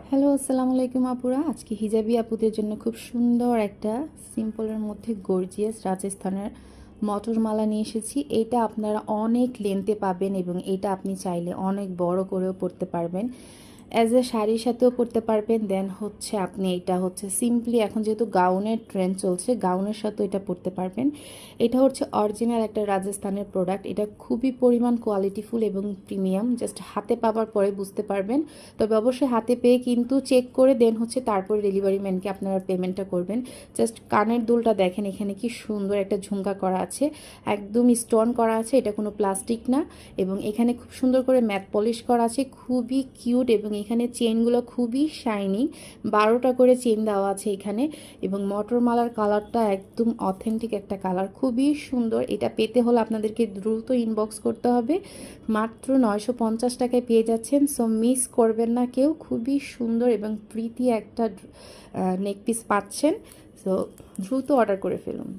Hello, আসসালামু আলাইকুম আপুরা। আজকে হিজাবি আপুদের জন্য খুব সুন্দর একটা সিম্পলের মধ্যে গর্জিয়াস রাজস্থানের মটর মালা নিয়ে এসেছি। এইটা আপনারা অনেক লেন্থে পাবেন এবং এটা আপনি চাইলে অনেক বড় করেও পরতে পারবেন। অ্যাজ এ শাড়ির সাথেও পরতে পারবেন। দেন হচ্ছে আপনি এটা হচ্ছে সিম্পলি এখন যেহেতু গাউনের ট্রেন্ড চলছে, গাউনের সাথেও এটা পরতে পারবেন। এটা হচ্ছে অরিজিনাল একটা রাজস্থানের প্রোডাক্ট। এটা খুবই পরিমাণ কোয়ালিটিফুল এবং প্রিমিয়াম। জাস্ট হাতে পাওয়ার পরে বুঝতে পারবেন। তবে অবশ্যই হাতে পেয়ে কিন্তু চেক করে দেন হচ্ছে তারপরে ডেলিভারি ম্যানকে আপনারা পেমেন্টটা করবেন। জাস্ট কানের দুলটা দেখেন, এখানে কি সুন্দর একটা ঝুমকা করা আছে, একদম স্টোন করা আছে, এটা কোনো প্লাস্টিক না। এবং এখানে খুব সুন্দর করে ম্যাট পলিশ করা আছে, খুবই কিউট। এবং এখানে চেনগুলো খুবই শাইনি, 12টা করে চেন দেওয়া আছে এখানে। এবং মটর মালার কালারটা একদম অথেন্টিক একটা কালার, খুবই সুন্দর। এটা পেতে হলে আপনাদেরকে দ্রুত ইনবক্স করতে হবে। মাত্র 950 টাকায় পেয়ে যাচ্ছেন। সো মিস করবেন না কেউ। খুবই সুন্দর এবং প্রীতি একটা নেক পিস পাচ্ছেন। সো দ্রুত অর্ডার করে ফেলুন।